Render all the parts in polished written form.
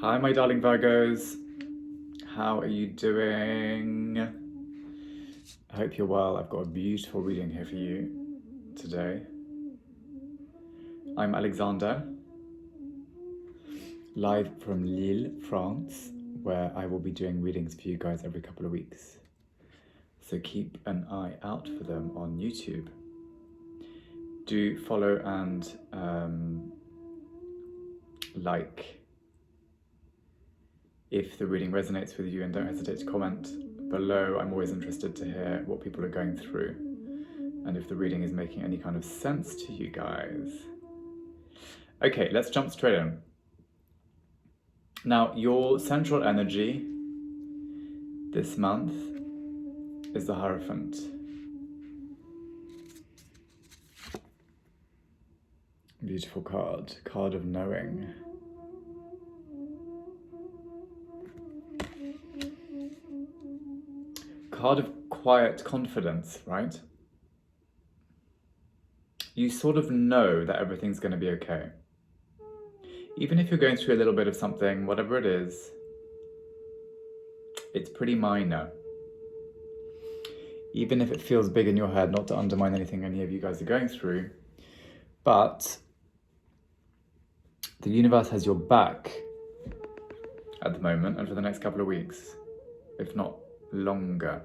Hi, my darling Virgos. How are you doing? I hope you're well. I've got a beautiful reading here for you today. I'm Alexander, live from Lille, France, where I will be doing readings for you guys every couple of weeks. So keep an eye out for them on YouTube. Do follow and like if the reading resonates with you, and don't hesitate to comment below. I'm always interested to hear what people are going through and if the reading is making any kind of sense to you guys. Okay, let's jump straight in. Now, your central energy this month is the Hierophant. Beautiful card, card of knowing. Card of quiet confidence, right? You sort of know that everything's going to be okay. Even if you're going through a little bit of something, whatever it is, it's pretty minor. Even if it feels big in your head, not to undermine anything any of you guys are going through, but the universe has your back at the moment and for the next couple of weeks, if not longer.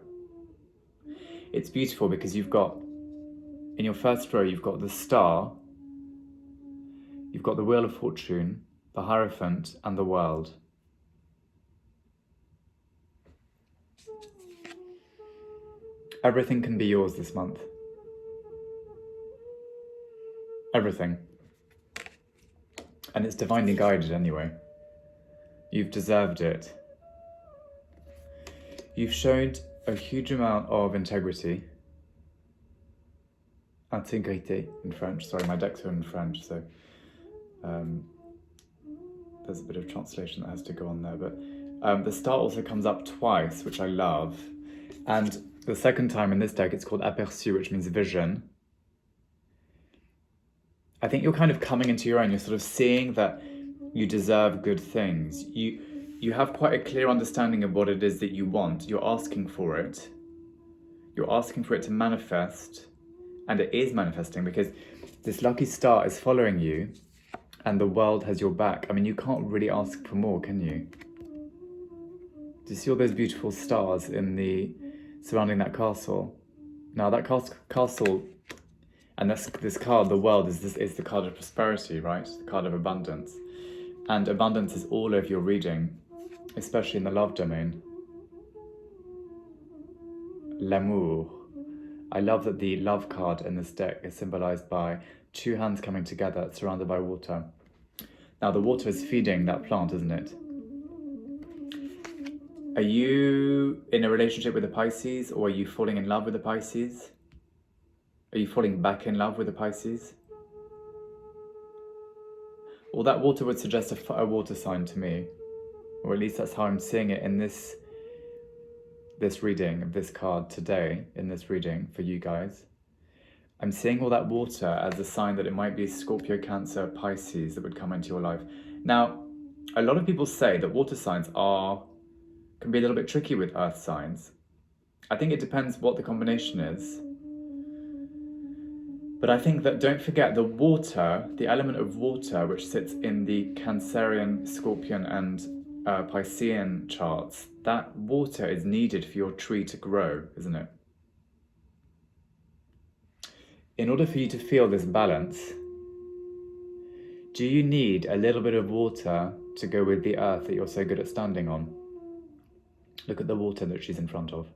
It's beautiful because you've got, in your first row, you've got the Star, you've got the Wheel of Fortune, the Hierophant, and the World. Everything can be yours this month. Everything. And it's divinely guided anyway. You've deserved it. You've showed a huge amount of integrity. Intégrité in French. Sorry, my decks are in French, so there's a bit of translation that has to go on there. But the Star also comes up twice, which I love. And the second time in this deck, it's called Aperçu, which means vision. I think you're kind of coming into your own. You're sort of seeing that you deserve good things. You have quite a clear understanding of what it is that you want. You're asking for it. You're asking for it to manifest. And it is manifesting because this lucky star is following you and the world has your back. I mean, you can't really ask for more, can you? Do you see all those beautiful stars in the surrounding that castle? Now that castle and this card, the world, is the card of prosperity, right? The card of abundance. And abundance is all over your reading, especially in the love domain. L'amour. I love that the love card in this deck is symbolized by two hands coming together surrounded by water. Now the water is feeding that plant, isn't it? Are you in a relationship with a Pisces, or are you falling in love with a Pisces? Are you falling back in love with a Pisces? Well, that water would suggest a water sign to me, or at least that's how I'm seeing it in this reading of this card today, in this reading for you guys. I'm seeing all that water as a sign that it might be Scorpio, Cancer, Pisces that would come into your life. Now, a lot of people say that water signs can be a little bit tricky with earth signs. I think it depends what the combination is. But I think that, don't forget, the water, the element of water, which sits in the Cancerian, Scorpion, and Piscean charts, that water is needed for your tree to grow, isn't it? In order for you to feel this balance, do you need a little bit of water to go with the earth that you're so good at standing on? Look at the water that she's in front of.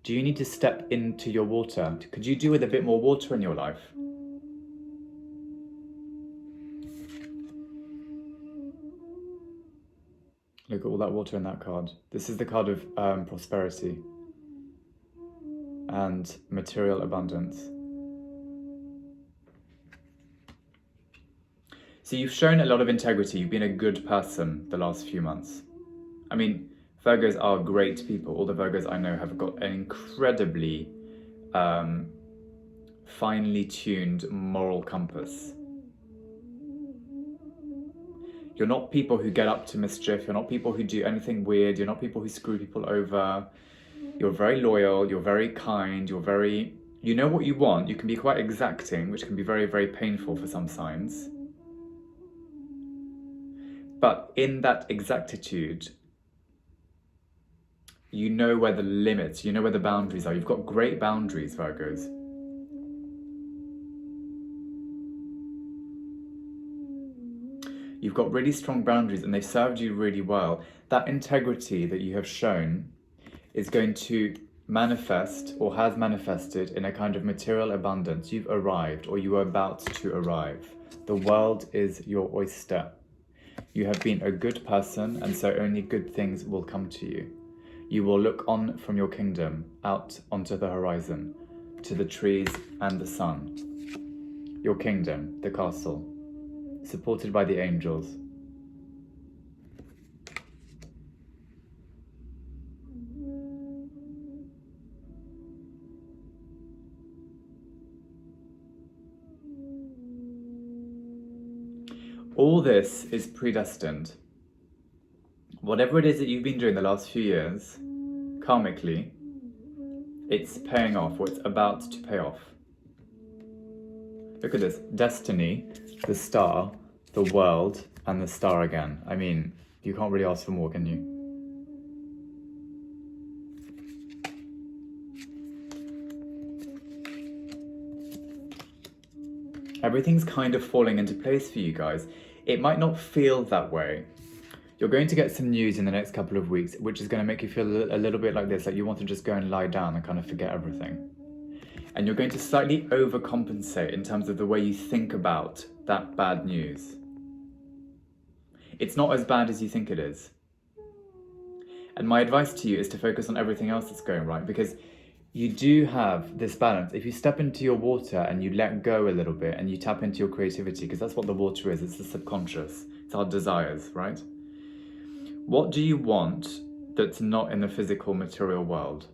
Do you need to step into your water? Could you do with a bit more water in your life? Look at all that water in that card. This is the card of prosperity and material abundance. So you've shown a lot of integrity. You've been a good person the last few months. I mean, Virgos are great people. All the Virgos I know have got an incredibly finely tuned moral compass. You're not people who get up to mischief. You're not people who do anything weird. You're not people who screw people over. You're very loyal. You're very kind. You know what you want. You can be quite exacting, which can be very, very painful for some signs. But in that exactitude, you know where the limits, you know where the boundaries are. You've got great boundaries, Virgos. You've got really strong boundaries and they've served you really well. That integrity that you have shown is going to manifest or has manifested in a kind of material abundance. You've arrived or you are about to arrive. The world is your oyster. You have been a good person and so only good things will come to you. You will look on from your kingdom out onto the horizon, to the trees and the sun. Your kingdom, the castle, supported by the angels. All this is predestined. Whatever it is that you've been doing the last few years, karmically, it's paying off, or it's about to pay off. Look at this. Destiny, the star, the world, and the star again. I mean, you can't really ask for more, can you? Everything's kind of falling into place for you guys. It might not feel that way. You're going to get some news in the next couple of weeks, which is going to make you feel a little bit like this, like you want to just go and lie down and kind of forget everything. And you're going to slightly overcompensate in terms of the way you think about that bad news. It's not as bad as you think it is. And my advice to you is to focus on everything else that's going right, because you do have this balance. If you step into your water and you let go a little bit and you tap into your creativity, because that's what the water is, it's the subconscious, it's our desires, right? What do you want that's not in the physical material world?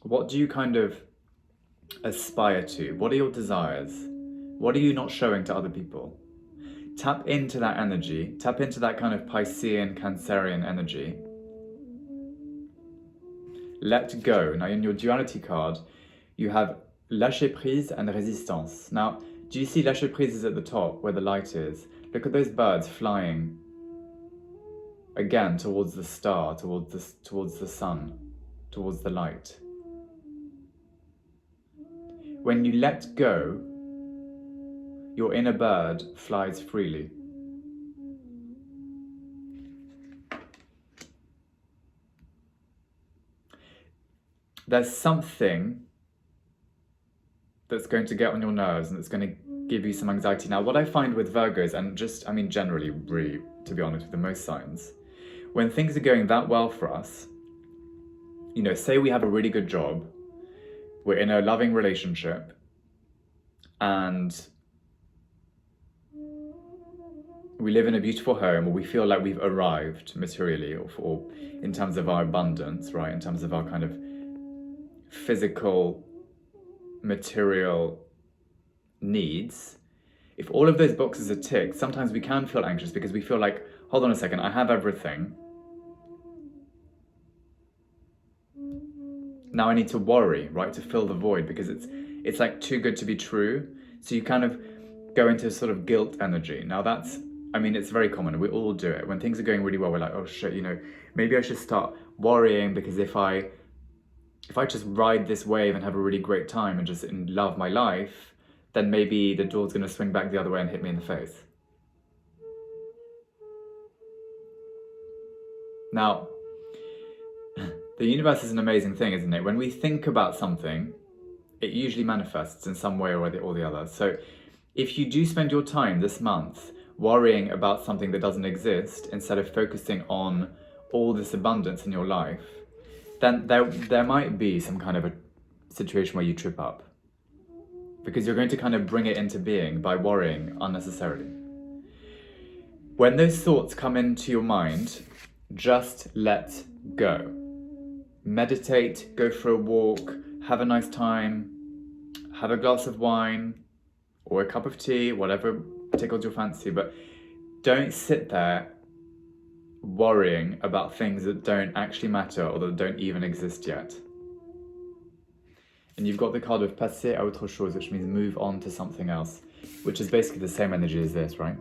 What do you kind of aspire to? What are your desires? What are you not showing to other people? Tap into that energy, tap into that kind of Piscean, Cancerian energy. Let go. Now in your duality card, you have lâcher prise and résistance. Now, do you see lâcher prise is at the top where the light is? Look at those birds flying again towards the star, towards the sun, towards the light. When you let go, your inner bird flies freely. There's something that's going to get on your nerves and that's going to give you some anxiety. Now, what I find with Virgos, and generally, really, to be honest, with the most signs, when things are going that well for us, say we have a really good job, we're in a loving relationship, and we live in a beautiful home, or we feel like we've arrived materially, or in terms of our abundance, right? In terms of our kind of physical, material needs. If all of those boxes are ticked, sometimes we can feel anxious because we feel like, hold on a second, I have everything. Now I need to worry, right, to fill the void, because it's like too good to be true. So you kind of go into sort of guilt energy. Now it's very common. We all do it. When things are going really well, we're like, oh shit, maybe I should start worrying, because if I just ride this wave and have a really great time and just love my life, then maybe the door's going to swing back the other way and hit me in the face. Now, the universe is an amazing thing, isn't it? When we think about something, it usually manifests in some way or the other. So if you do spend your time this month worrying about something that doesn't exist, instead of focusing on all this abundance in your life, then there might be some kind of a situation where you trip up, because you're going to kind of bring it into being by worrying unnecessarily. When those thoughts come into your mind, just let go. Meditate, go for a walk, have a nice time, have a glass of wine or a cup of tea, whatever tickles your fancy, but don't sit there worrying about things that don't actually matter or that don't even exist yet. And you've got the card of passer à autre chose, which means move on to something else, which is basically the same energy as this, right?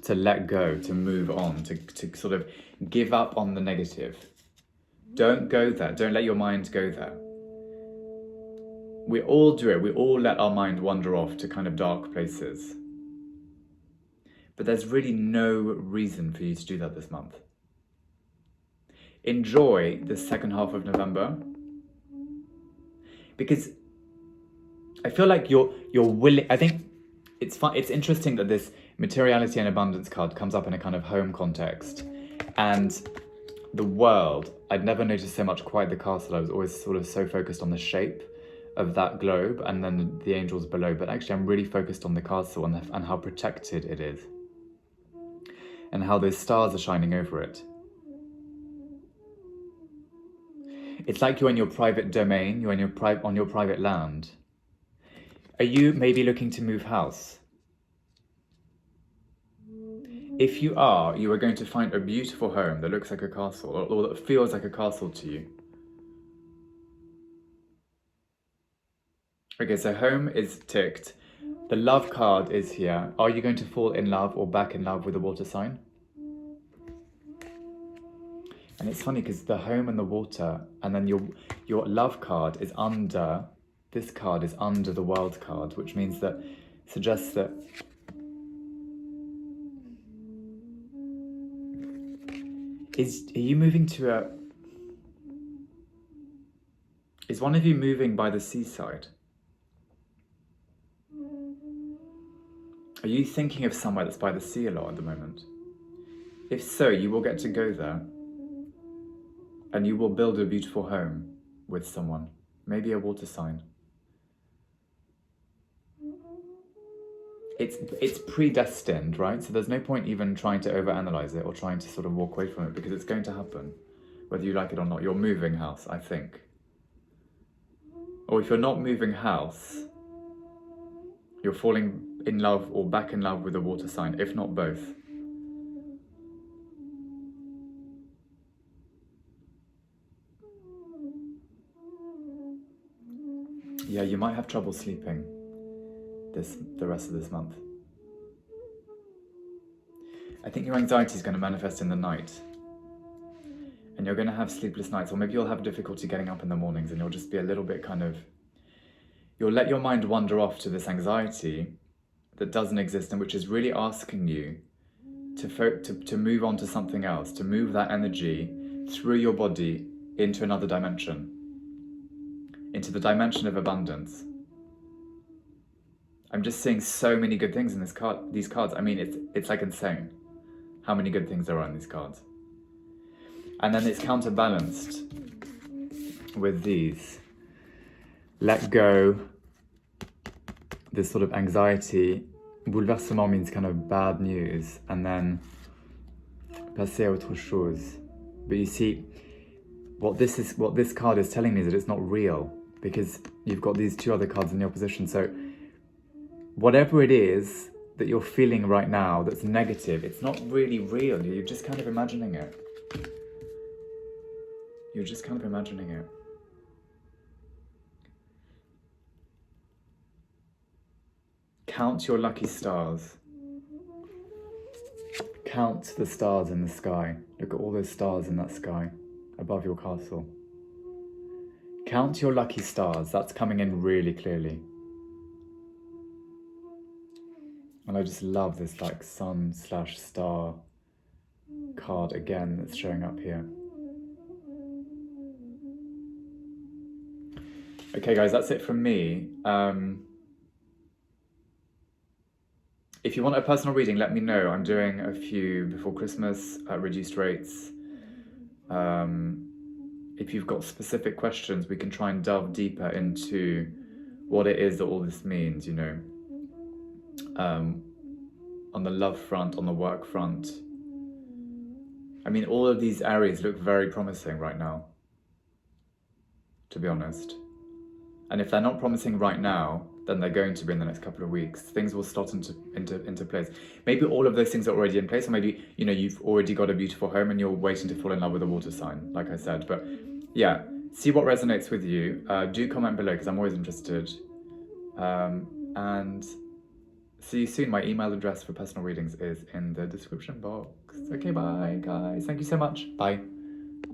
To let go, to move on, to sort of give up on the negative. Don't go there. Don't let your mind go there. We all do it. We all let our mind wander off to kind of dark places. But there's really no reason for you to do that this month. Enjoy the second half of November, because I feel like you're willing. I think it's fun. It's interesting that this materiality and abundance card comes up in a kind of home context, and the world. I'd never noticed so much quite the castle. I was always sort of so focused on the shape of that globe and then the angels below, but actually I'm really focused on the castle and how protected it is and how those stars are shining over it. It's like you're in your private domain, you're in on your private land. Are you maybe looking to move house? If you are, you are going to find a beautiful home that looks like a castle or that feels like a castle to you. Okay, so home is ticked. The love card is here. Are you going to fall in love or back in love with the water sign? And it's funny because the home and the water, and then your love card is under, this card is under the world card, which means that, suggests that are you moving to is one of you moving by the seaside? Are you thinking of somewhere that's by the sea a lot at the moment? If so, you will get to go there and you will build a beautiful home with someone, maybe a water sign. It's predestined, right? So there's no point even trying to overanalyze it or trying to sort of walk away from it because it's going to happen, whether you like it or not. You're moving house, I think. Or if you're not moving house, you're falling in love or back in love with a water sign, if not both. Yeah, you might have trouble sleeping the rest of this month. I think your anxiety is going to manifest in the night. And you're going to have sleepless nights, or maybe you'll have difficulty getting up in the mornings and you'll just be a little bit you'll let your mind wander off to this anxiety that doesn't exist and which is really asking you to move on to something else, to move that energy through your body into another dimension, into the dimension of abundance. I'm just seeing so many good things in these cards. I mean, it's like insane how many good things there are in these cards. And then it's counterbalanced with these. Let go, this sort of anxiety. Bouleversement means kind of bad news. And then passer à autre chose. But you see, what this card is telling me is that it's not real, because you've got these two other cards in the opposition. So whatever it is that you're feeling right now that's negative, it's not really real. You're just kind of imagining it. You're just kind of imagining it. Count your lucky stars. Count the stars in the sky. Look at all those stars in that sky above your castle. Count your lucky stars. That's coming in really clearly. And I just love this like sun/star card again that's showing up here. Okay guys, that's it from me. If you want a personal reading, let me know. I'm doing a few before Christmas at reduced rates. If you've got specific questions, we can try and delve deeper into what it is that all this means, you know. On the love front, on the work front. I mean, all of these areas look very promising right now, to be honest. And if they're not promising right now, than they're going to be in the next couple of weeks. Things will start into place. Maybe all of those things are already in place, or maybe, you know, you've already got a beautiful home and you're waiting to fall in love with a water sign, like I said. But yeah, see what resonates with you. Do comment below because I'm always interested. And see you soon. My email address for personal readings is in the description box. Okay, bye guys. Thank you so much. Bye.